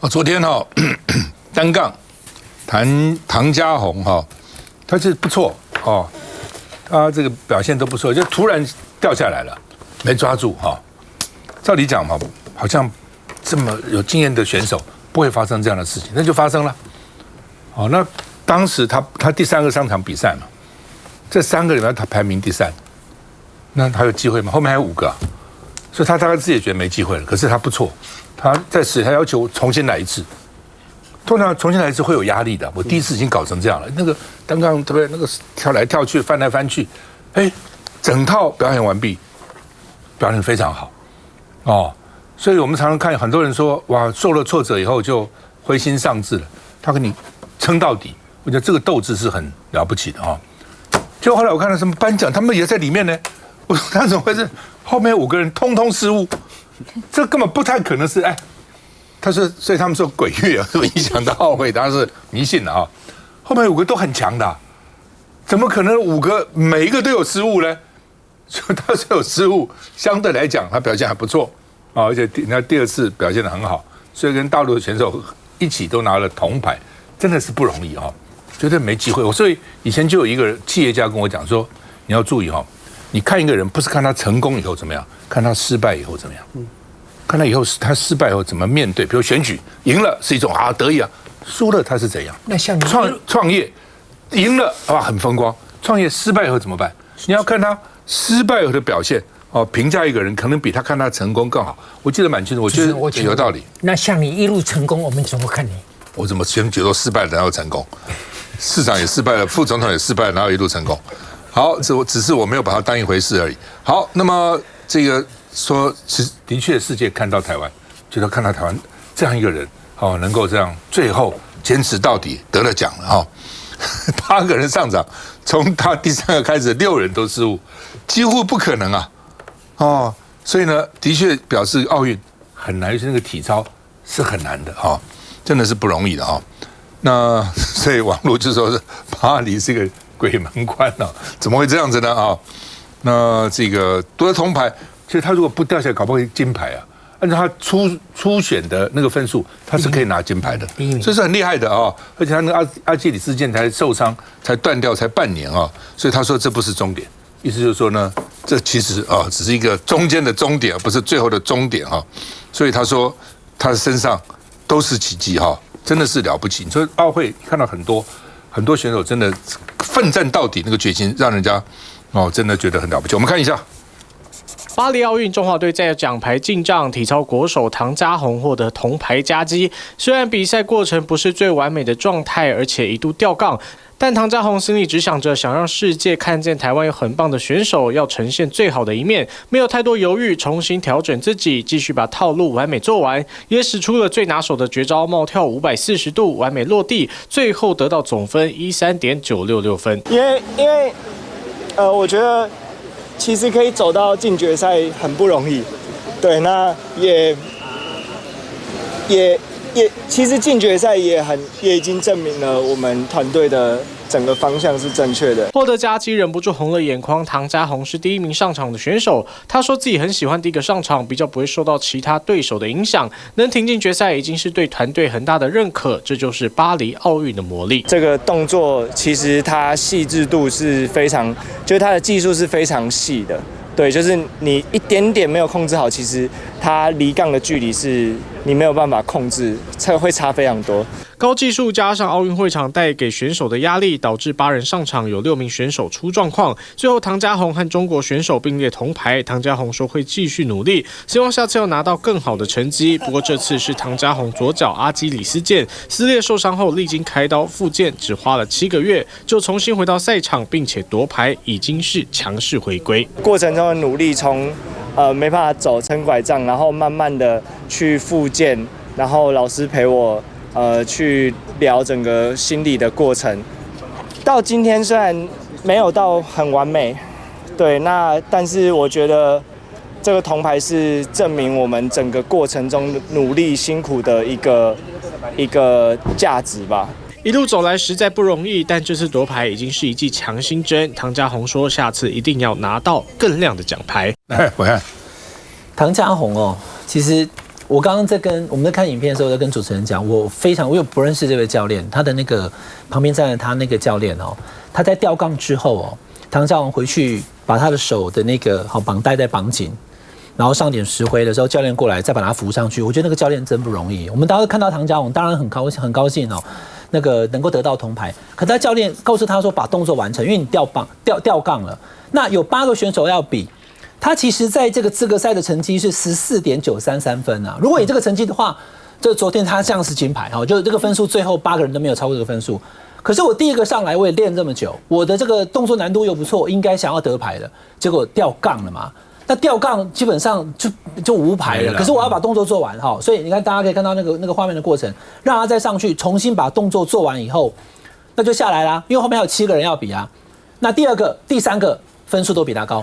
昨天单杠唐家宏他是不错他这个表现都不错，就突然掉下来了，没抓住照理讲好像这么有经验的选手不会发生这样的事情，那就发生了。那当时他第3个上场比赛嘛，这3个里面他排名第3，那他有机会吗？后面还有5个所以他大概自己也觉得没机会了。可是他不错，他在他要求重新来一次。通常重新来一次会有压力的。我第一次已经搞成这样了，那个单杠对不对？那个跳来跳去，翻来翻去，整套表演完毕，表现非常好所以我们常常看很多人说，哇，受了挫折以后就灰心丧志了。他跟你撑到底，我觉得这个斗志是很了不起的就后来我看到什么颁奖，他们也在里面呢。我说他怎么会是后面5个人通通失误？这根本不太可能是他说，所以他们说鬼月会影响到奥会，当然是迷信的后面5个都很强的怎么可能5个每一个都有失误呢？所以他是有失误，相对来讲他表现还不错而且人家第2次表现得很好，所以跟大陆的选手一起都拿了铜牌，真的是不容易绝对没机会。所以以前就有一个企业家跟我讲说，你要注意你看一个人不是看他成功以后怎么样，看他失败以后怎么样。看他以后他失败后怎么面对，比如选举赢了是一种得意输了他是怎样？那像你创业赢了很风光，创业失败以后怎么办？你要看他失败后的表现评价一个人可能比他看他成功更好。我记得蛮清楚，我觉得有道理。那像你一路成功，我们怎么看你？我怎么选举都失败了，然后成功？市长也失败了，副总统也失败了，然后一路成功。好，只是我没有把它当一回事而已。好，那么这个说，其实的确世界看到台湾，觉得看到台湾这样一个人能够这样最后坚持到底，得了奖了8个人上场，从他第3个开始6人都失误，几乎不可能所以呢，的确表示奥运很难，尤其那个体操是很难的真的是不容易的那所以网络就说是巴黎是一个鬼门关怎么会这样子呢那这个夺了铜牌，其实他如果不掉下来，搞不好金牌按照他初选的那个分数，他是可以拿金牌的，这是很厉害的而且他那个阿基里斯腱才受伤，才断掉，才半年所以他说这不是终点，意思就是说呢，这其实只是一个中间的终点，而不是最后的终点所以他说他的身上都是奇迹真的是了不起。你说奥会看到很多选手真的奋战到底，那个决心让人家真的觉得很了不起。我们看一下。巴黎奥运中华队在奖牌进账，体操国手唐家宏获得铜牌佳绩。虽然比赛过程不是最完美的状态，而且一度掉杠，但唐家宏心里只想着想让世界看见台湾有很棒的选手，要呈现最好的一面，没有太多犹豫，重新调整自己，继续把套路完美做完，也使出了最拿手的绝招冒跳540度，完美落地，最后得到总分13.966分。因为我觉得其实可以走到进决赛很不容易，对，那也其实进决赛也已经证明了我们团队的整个方向是正确的。获得佳绩忍不住红了眼眶，唐家宏是第1名上场的选手，他说自己很喜欢第一个上场，比较不会受到其他对手的影响，能挺进决赛已经是对团队很大的认可，这就是巴黎奥运的魔力。这个动作其实它细致度是非常，就是它的技术是非常细的。对，就是你一点点没有控制好，其实它离杠的距离是你没有办法控制，会差非常多。高技术加上奥运会场带给选手的压力，导致8人上场有6名选手出状况。最后唐家宏和中国选手并列铜牌。唐家宏说会继续努力，希望下次要拿到更好的成绩。不过这次是唐家宏左脚阿基里斯腱撕裂受伤后，历经开刀复健，只花了7个月就重新回到赛场，并且夺牌，已经是强势回归。过程中的努力，从没办法走撑拐杖，然后慢慢的去复健，然后老师陪我去聊整个心理的过程。到今天虽然没有到很完美，对，但是我觉得这个铜牌是证明我们整个过程中努力辛苦的一个价值吧。一路走来实在不容易，但这次夺牌已经是一剂强心针。唐家宏说，下次一定要拿到更亮的奖牌。我看唐家宏其实我刚刚我们在看影片的时候，在跟主持人讲，我又不认识这位教练，他的那个旁边站着他那个教练哦，他在吊杠之后哦，唐家宏回去把他的手的那个绑带再绑紧，然后上点石灰的时候，教练过来再把他扶上去。我觉得那个教练真不容易。我们当时看到唐家宏，当然很高兴哦，那个能够得到铜牌。可他教练告诉他说，把动作完成，因为你吊杠了。那有8个选手要比。他其实在这个资格赛的成绩是14.933分啊。如果以这个成绩的话，这昨天他像是金牌哈，就这个分数最后8个人都没有超过这个分数。可是我第一个上来，我也练这么久，我的这个动作难度又不错，应该想要得牌的，结果掉杠了嘛。那掉杠基本上就无牌了。可是我要把动作做完哈，所以你看大家可以看到那个画面的过程，让他再上去重新把动作做完以后，那就下来啦，因为后面还有7个人要比啊。那第2个、第3个分数都比他高。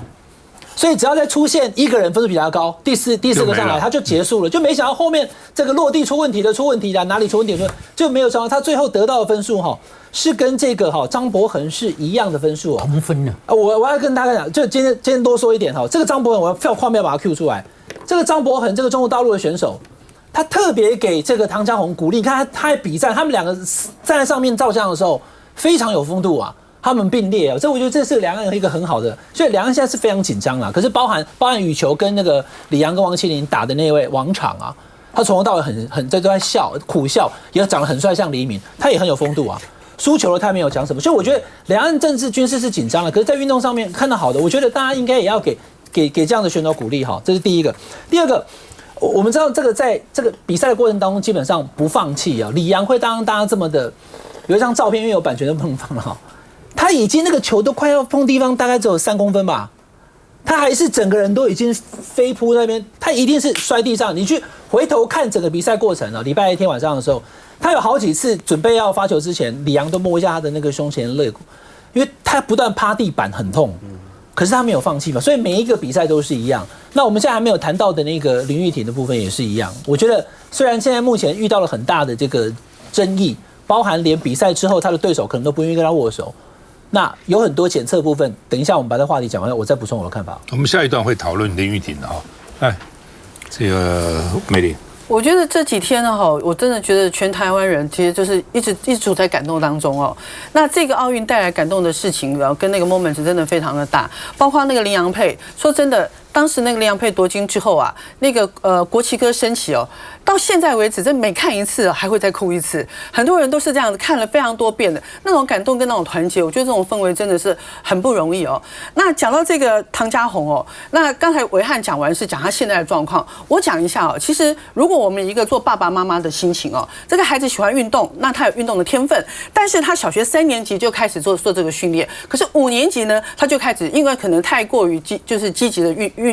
所以只要再出现1个人分数比他高，第4个上来他就结束了，就没想到后面这个落地出问题的，哪里出问题的就没有想到他最后得到的分数是跟这个张博恒是一样的分数哦，同分了。我要跟大家讲，就今天多说一点这个张博恒我要画面把它 Q 出来，这个张博恒这个中国大陆的选手，他特别给这个唐家宏鼓励，你看他在比赛，他们2个站在上面照相的时候非常有风度啊。他们并列啊，这我觉得这是两岸一个很好的，所以两岸现在是非常紧张啦。可是包含羽球跟那个李洋跟王麒麟打的那位王昶啊，他从头到尾很都在笑苦笑，也长得很帅，像黎明，他也很有风度啊。输球了他没有讲什么，所以我觉得两岸政治军事是紧张了，可是在运动上面看到好的，我觉得大家应该也要给这样的选手鼓励哈，这是第一个。第二个，我们知道这个在这个比赛的过程当中基本上不放弃啊。李洋会当大家这么的有一张照片，因为有版权都不能放了哈。他已经那个球都快要碰地方，大概只有3公分吧，他还是整个人都已经飞扑那边，他一定是摔地上。你去回头看整个比赛过程啊，礼拜天晚上的时候，他有好几次准备要发球之前，李洋都摸一下他的那个胸前肋骨，因为他不断趴地板很痛，可是他没有放弃嘛，所以每一个比赛都是一样。那我们现在还没有谈到的那个林玉婷的部分也是一样。我觉得虽然现在目前遇到了很大的这个争议，包含连比赛之后他的对手可能都不愿意跟他握手。那有很多检测部分，等一下我们把这话题讲完，我再补充我的看法。我们下一段会讨论林玉婷的哈，哎，这个美丽。我觉得这几天呢，我真的觉得全台湾人其实就是一直处在感动当中哦。那这个奥运带来感动的事情，跟那个 moment 真的非常的大，包括那个林洋配，说真的。当时那个林洋配夺金之后啊，那个国旗歌升起哦，到现在为止，这每看一次还会再哭一次。很多人都是这样子看了非常多遍的那种感动跟那种团结，我觉得这种氛围真的是很不容易哦。那讲到这个唐家宏哦，那刚才维汉讲完是讲他现在的状况，我讲一下哦。其实如果我们一个做爸爸妈妈的心情哦，这个孩子喜欢运动，那他有运动的天分，但是他小学3年级就开始做这个训练，可是5年级呢，他就开始因为可能太过于积极的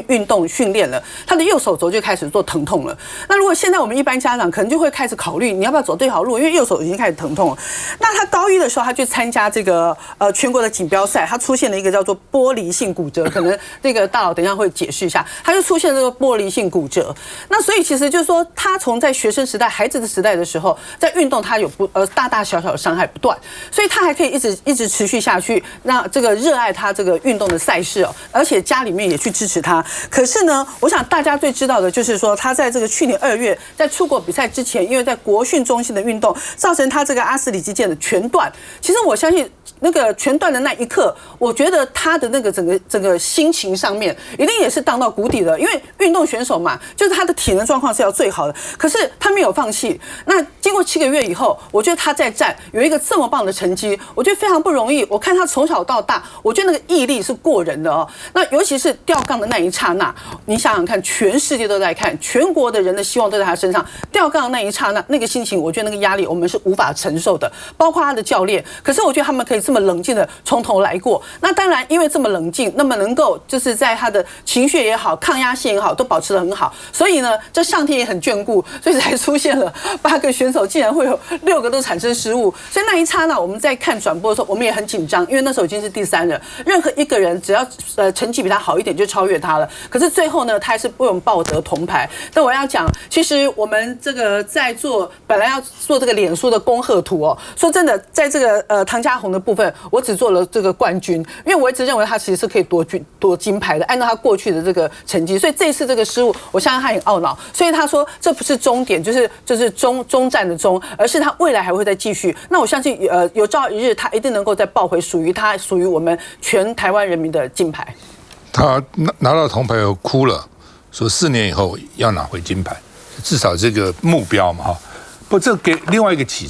运动训练了，他的右手肘就开始做疼痛了。那如果现在我们一般家长可能就会开始考虑，你要不要走这条路？因为右手已经开始疼痛了。那他高1的时候，他去参加这个全国的锦标赛，他出现了一个叫做玻璃性骨折，可能那个大佬等一下会解释一下，他就出现这个玻璃性骨折。那所以其实就是说，他从在学生时代、孩子的时代的时候，在运动他有大大小小的伤害不断，所以他还可以一直持续下去，让这个热爱他这个运动的赛事哦，而且家里面也去支持他。可是呢，我想大家最知道的就是说，他在这个去年2月在出国比赛之前，因为在国训中心的运动，造成他这个阿斯里肌腱的全断。其实我相信那个全断的那一刻，我觉得他的那个整个心情上面一定也是荡到谷底的，因为运动选手嘛，就是他的体能状况是要最好的，可是他没有放弃。那经过7个月以后，我觉得他在战有一个这么棒的成绩，我觉得非常不容易。我看他从小到大，我觉得那个毅力是过人的哦。那尤其是吊杠的那一刹那，你想想看，全世界都在看，全国的人的希望都在他身上。吊杠的那一刹那，那个心情，我觉得那个压力我们是无法承受的，包括他的教练。可是我觉得他们可以这么冷静的从头来过。那当然，因为这么冷静，那么能够就是在他的情绪也好、抗压性也好，都保持得很好。所以呢，这上天也很眷顾，所以才出现了8个选手，竟然会有6个都产生失误。所以那一刹那，我们在看转播的时候，我们也很紧张，因为那时候已经是第3了，任何一个人只要成绩比他好一点，就超越他了。了。可是最后呢，他还是为我们抱得铜牌。但我要讲，其实我们这个在本来要做这个脸书的恭贺图哦。说真的，在这个唐家宏的部分，我只做了这个冠军，因为我一直认为他其实是可以夺金牌的，按照他过去的这个成绩。所以这次这个失误，我相信他很懊恼。所以他说这不是终点，就是终战的终，而是他未来还会再继续。那我相信有朝一日他一定能够再抱回属于我们全台湾人民的金牌。他拿到铜牌后哭了，说4年以后要拿回金牌，至少这个目标嘛哈。不，这给另外一个启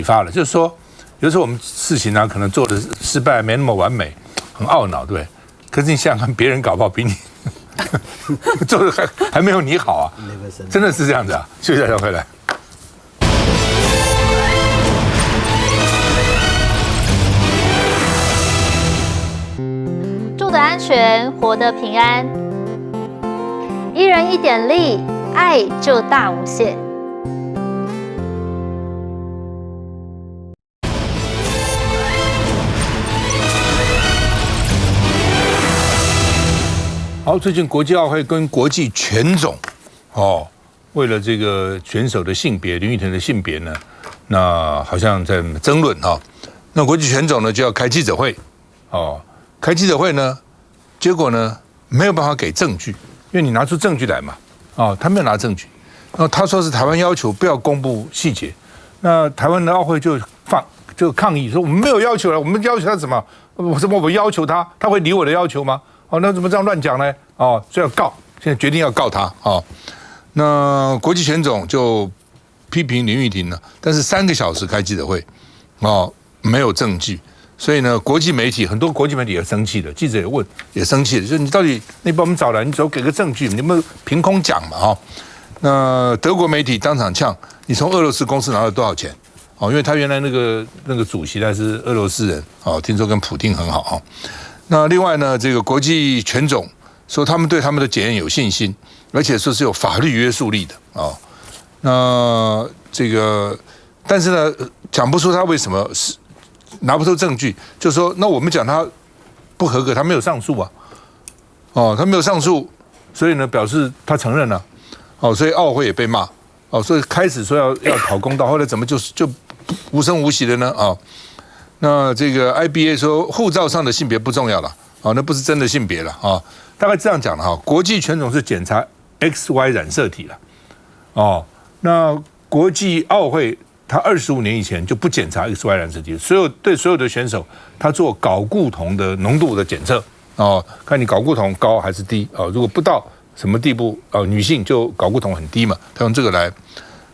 发了，就是说，有时候我们事情呢可能做的失败没那么完美，很懊恼，对不对？可是你想想看，别人搞不好比你做的还没有你好啊，真的是这样子啊。休息一下回来。住得安全，活得平安。一人一点力，爱就大无限。好，最近国际奥会跟国际拳总为了这个选手的性别，林育婷的性别呢，那好像在争论哈。那国际拳总呢就要开记者会，开记者会呢，结果呢没有办法给证据，因为你拿出证据来嘛，他没有拿证据，然后他说是台湾要求不要公布细节，那台湾的奥会就抗议说我们没有要求了，我们要求他什么？我要求他，他会理我的要求吗？那怎么这样乱讲呢？所以要告，现在决定要告他那国际拳总就批评林育婷呢，但是3个小时开记者会，没有证据，所以呢，很多国际媒体也生气的，记者也问，也生气的，就是你到底你把我们找来，你只要给个证据，你有没有凭空讲嘛那德国媒体当场呛，你从俄罗斯公司拿了多少钱？因为他原来那个主席他是俄罗斯人，听说跟普丁很好那另外呢，这个国际拳总说他们对他们的检验有信心，而且说是有法律约束力的那这个，但是呢，讲不出他为什么是拿不出证据，就说那我们讲他不合格，他没有上诉他没有上诉，所以呢表示他承认了所以奥会也被骂所以开始说要讨公道，后来怎么就无声无息的呢那这个 IBA 说护照上的性别不重要了那不是真的性别了大概这样讲了国际拳总是检查 XY 染色体了那国际奥会他25年以前就不检查 XY 染色体，对所有的选手他做睾固酮的浓度的检测看你睾固酮高还是低如果不到什么地步女性就睾固酮很低嘛，他用这个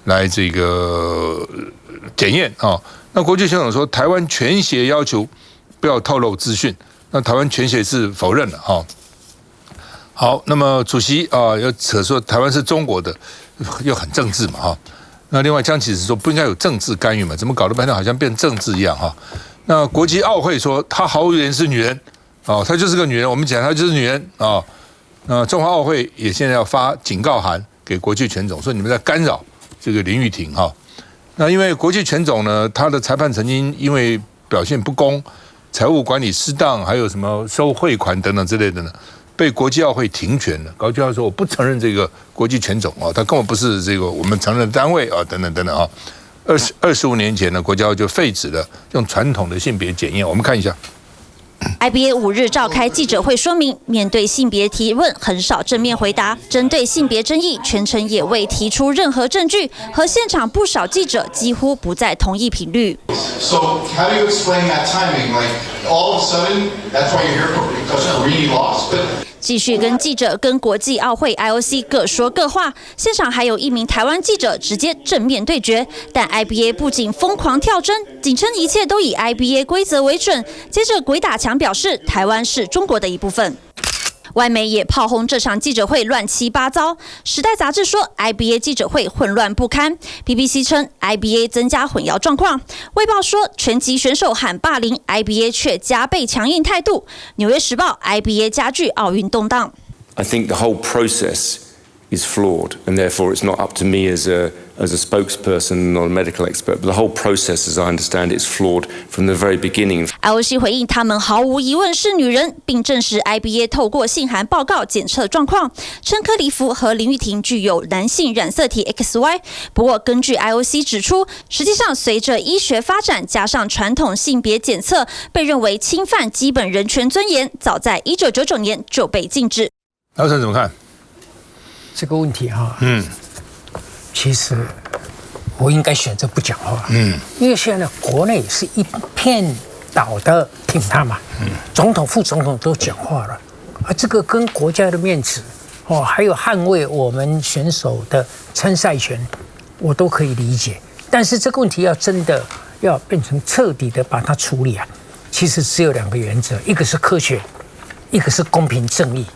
来这个检验那国际拳总说台湾拳协要求不要透露资讯，那台湾拳协是否认了好，那么主席要扯说台湾是中国的，又很政治嘛那另外江启臣说不应该有政治干预嘛，怎么搞得半天好像变政治一样那国际奥会说她毫无疑问是女人她就是个女人，我们讲她就是女人那中华奥会也现在要发警告函给国际拳总，说你们在干扰这个林育婷那因为国际拳总呢，他的裁判曾经因为表现不公、财务管理失当，还有什么收汇款等等之类的呢，被国际奥会停权了。国际奥会说我不承认这个国际拳总他根本不是这个我们承认的单位等等等等25年前呢，国际奥会就废止了用传统的性别检验。我们看一下。IBA 5日召开记者会说明，面对性别提问很少正面回答，针对性别争议全程也未提出任何证据，和现场不少记者几乎不在同一频率。So how do you explain that timing? Like all of a sudden, that's why you're here because you really lost. 继续跟记者跟国际奥会 IOC 各说各话，现场还有1名台湾记者直接正面对决，但 IBA 不仅疯狂跳针，仅称一切都以 IBA 规则为准，接着鬼打墙表示台湾是中国的一部分。外媒也炮轰这场记者会乱七八糟，《时代》杂志说 IBA 记者会混乱不堪 ，BBC 称 IBA 增加混淆状况，《卫报》说拳击选手喊霸凌 ，IBA 却加倍强硬态度，《纽约时报》IBA 加剧奥运动荡。I think the whole process is flawed, and therefore it's not up to me as a spokesperson or a medical expert. But the whole process, as I understand it, is flawed from the very beginning. IOC 回应，他们毫无疑问是女人，并证实 IBA 透过信函报告检测状况，称柯里夫和林玉婷具有男性染色体 XY。不过，根据 IOC 指出，实际上随着医学发展，加上传统性别检测被认为侵犯基本人权尊严，早在1999年就被禁止。老陈怎么看？这个问题哈，其实我应该选择不讲话，因为现在国内是一片倒的挺他嘛，总统、副总统都讲话了，这个跟国家的面子还有捍卫我们选手的参赛权，我都可以理解。但是这个问题要真的要变成彻底的把它处理其实只有2个原则，一个是科学，一个是公平正义。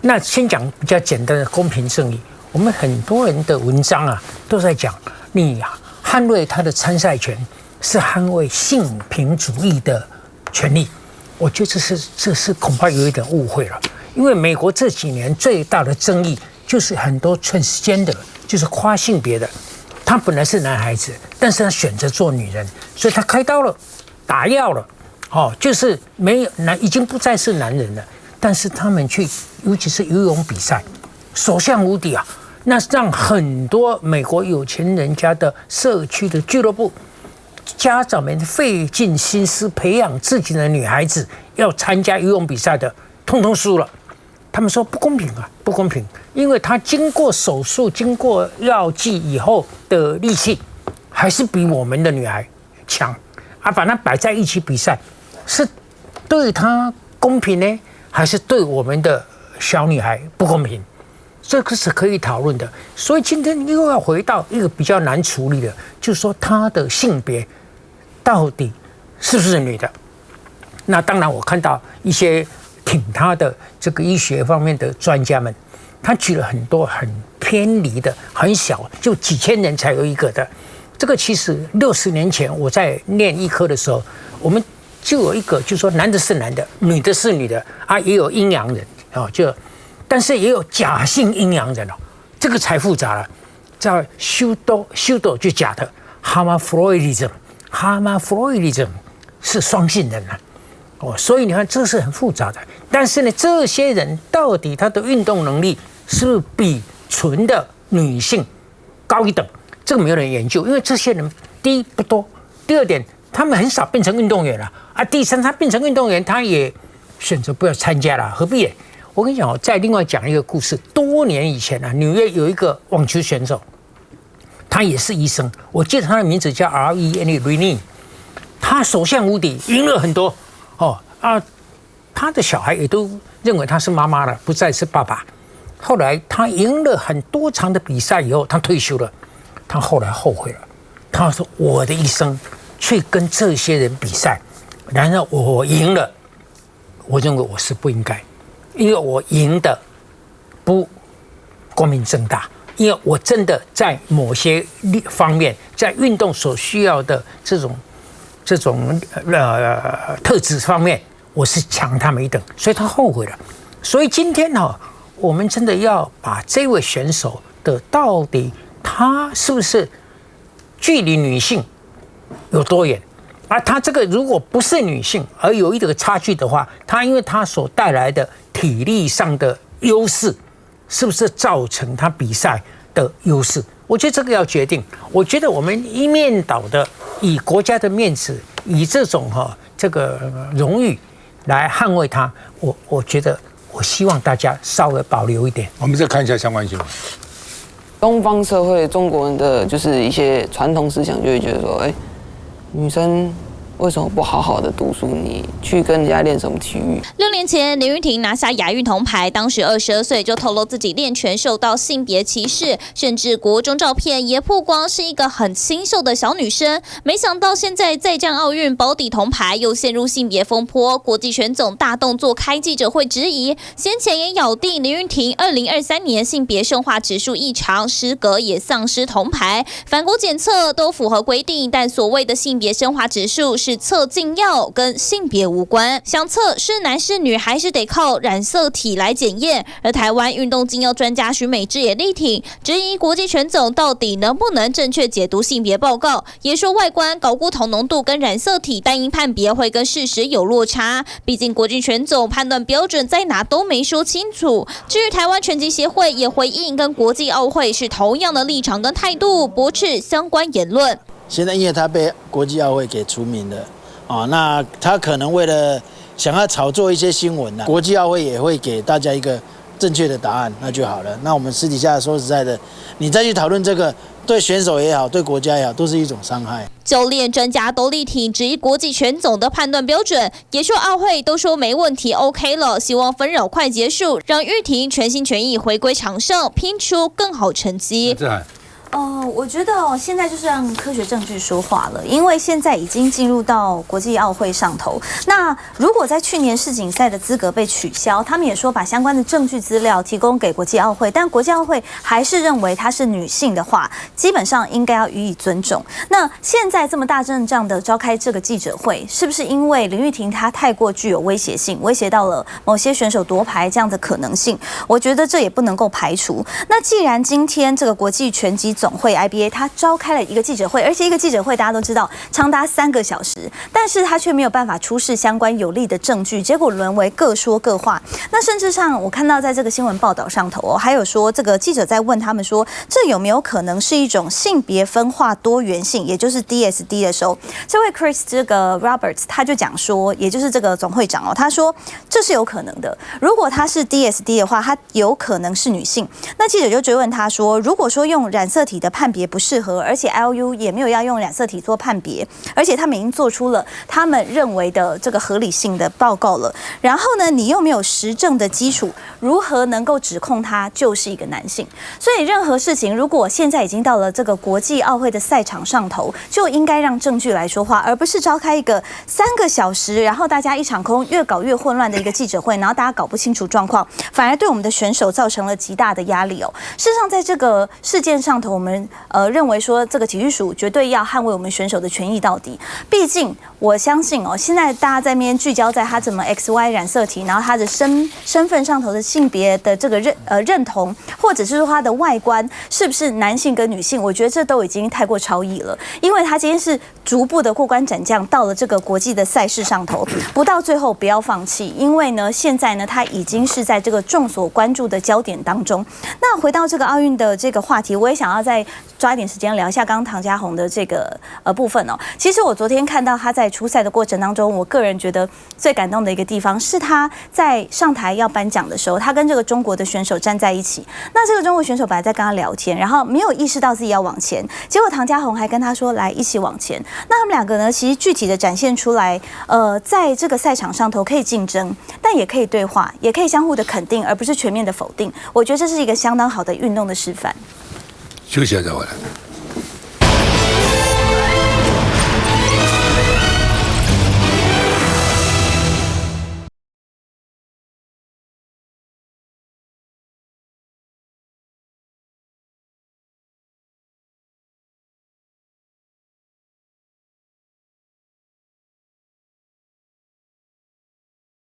那先讲比较简单的公平正义，我们很多人的文章都在讲，你捍卫他的参赛权是捍卫性平主义的权利。我觉得这是恐怕有一点误会了，因为美国这几年最大的争议就是很多transgender，就是跨性别的，他本来是男孩子，但是他选择做女人，所以他开刀了，打药了，就是没有已经不再是男人了。但是他们去，尤其是游泳比赛，所向无敌那让很多美国有钱人家的社区的俱乐部家长们费尽心思培养自己的女孩子要参加游泳比赛的，通通输了。他们说不公平不公平，因为他经过手术、经过药剂以后的力气，还是比我们的女孩强把它摆在一起比赛，是对他公平呢？还是对我们的小女孩不公平，这个是可以讨论的。所以今天又要回到一个比较难处理的，就是说她的性别到底是不是女的？那当然，我看到一些挺她的这个医学方面的专家们，他举了很多很偏离的、很小，就几千人才有一个的。这个其实60年前我在念医科的时候，我们就有一个，就是说男的是男的，女的是女的也有阴阳人但是也有假性阴阳人这个才复杂了，叫修斗就假的 ，hermaphroditism 是双性人所以你看这是很复杂的。但是呢，这些人到底他的运动能力是不是比纯的女性高一等？这个没有人研究，因为这些人第一不多，第二点他们很少变成运动员了第三，他变成运动员，他也选择不要参加了，何必？我跟你讲，再另外讲一个故事。多年以前纽约有一个网球选手，他也是医生，我记得他的名字叫 Rennie， 他所向无敌，赢了很多他的小孩也都认为他是妈妈了，不再是爸爸。后来他赢了很多场的比赛以后，他退休了，他后来后悔了，他说我的一生去跟这些人比赛，然后我赢了，我认为我是不应该，因为我赢的不光明正大，因为我真的在某些方面，在运动所需要的这种特质方面，我是强他们一等，所以他后悔了。所以今天我们真的要把这位选手的到底他是不是距离女性有多远？他这个如果不是女性，而有一个差距的话，他因为他所带来的体力上的优势，是不是造成他比赛的优势？我觉得这个要决定。我觉得我们一面倒的以国家的面子，以这种这个荣誉来捍卫他，我觉得我希望大家稍微保留一点。我们再看一下相关新闻。东方社会中国人的就是一些传统思想，就会觉得说，女生为什么不好好的读书？你去跟人家练什么体育？6年前，林玉婷拿下亚运铜牌，当时22岁就透露自己练拳受到性别歧视，甚至国中照片也曝光是一个很清秀的小女生。没想到现在再战奥运保底铜牌，又陷入性别风波。国际拳总大动作开记者会质疑，先前也咬定林玉婷2023年性别生化指数异常，失格也丧失铜牌。反国检测都符合规定，但所谓的性别生化指数是测禁药，跟性别无关。想测是男是女还是得靠染色体来检验。而台湾运动禁药专家许美智也力挺，质疑国际权总到底能不能正确解读性别报告，也说外观、睾固酮浓度跟染色体单因判别会跟事实有落差。毕竟国际权总判断标准在哪都没说清楚。至于台湾拳击协会也回应，跟国际奥会是同样的立场跟态度，驳斥相关言论。现在因为他被国际奥会给除名了，那他可能为了想要炒作一些新闻国际奥会也会给大家一个正确的答案，那就好了。那我们私底下说实在的，你再去讨论这个，对选手也好，对国家也好，都是一种伤害。教练、专家都力挺，质疑国际拳总的判断标准，也说奥会都说没问题 ，OK 了，希望纷扰快结束，让玉婷全心全意回归场上，拼出更好成绩。我觉得现在就是让科学证据说话了，因为现在已经进入到国际奥会上头。那如果在去年世锦赛的资格被取消，他们也说把相关的证据资料提供给国际奥会，但国际奥会还是认为她是女性的话，基本上应该要予以尊重。那现在这么大阵仗的召开这个记者会，是不是因为林玉婷她太过具有威胁性，威胁到了某些选手夺牌这样的可能性？我觉得这也不能够排除。那既然今天这个国际拳击总会 IBA 他召开了一个记者会，而且一个记者会大家都知道长达3个小时，但是他却没有办法出示相关有力的证据，结果沦为各说各话。那甚至上我看到在这个新闻报道上头还有说这个记者在问他们说，这有没有可能是一种性别分化多元性，也就是 DSD 的时候，这位 Chris 这个 Roberts 他就讲说，也就是这个总会长他说这是有可能的，如果他是 DSD 的话，他有可能是女性。那记者就追问他说，如果说用染色体的判别不适合，而且 IOU 也没有要用染色体做判别，而且他们已经做出了他们认为的这个合理性的报告了，然后呢，你又没有实证的基础，如何能够指控他就是一个男性？所以任何事情，如果现在已经到了这个国际奥会的赛场上头，就应该让证据来说话，而不是召开一个3个小时，然后大家一场空，越搞越混乱的一个记者会，然后大家搞不清楚状况，反而对我们的选手造成了极大的压力事实上，在这个事件上头，我们认为说这个体育署绝对要捍卫我们选手的权益到底。毕竟我相信现在大家在那边聚焦在他怎么 XY 染色体，然后他的身份上头的性别的这个认同，或者是说他的外观是不是男性跟女性，我觉得这都已经太过超逸了。因为他今天是逐步的过关斩将到了这个国际的赛事上头，不到最后不要放弃，因为呢现在呢他已经是在这个众所关注的焦点当中。那回到这个奥运的这个话题，我也想要再抓一点时间聊一下刚刚唐嘉宏的这个部分其实我昨天看到他在出赛的过程当中，我个人觉得最感动的一个地方是他在上台要颁奖的时候，他跟这个中国的选手站在一起。那这个中国选手本来在跟他聊天，然后没有意识到自己要往前，结果唐嘉宏还跟他说来一起往前。那他们两个呢，其实具体的展现出来，在这个赛场上头可以竞争，但也可以对话，也可以相互的肯定，而不是全面的否定。我觉得这是一个相当好的运动的示范。休息一下再回来。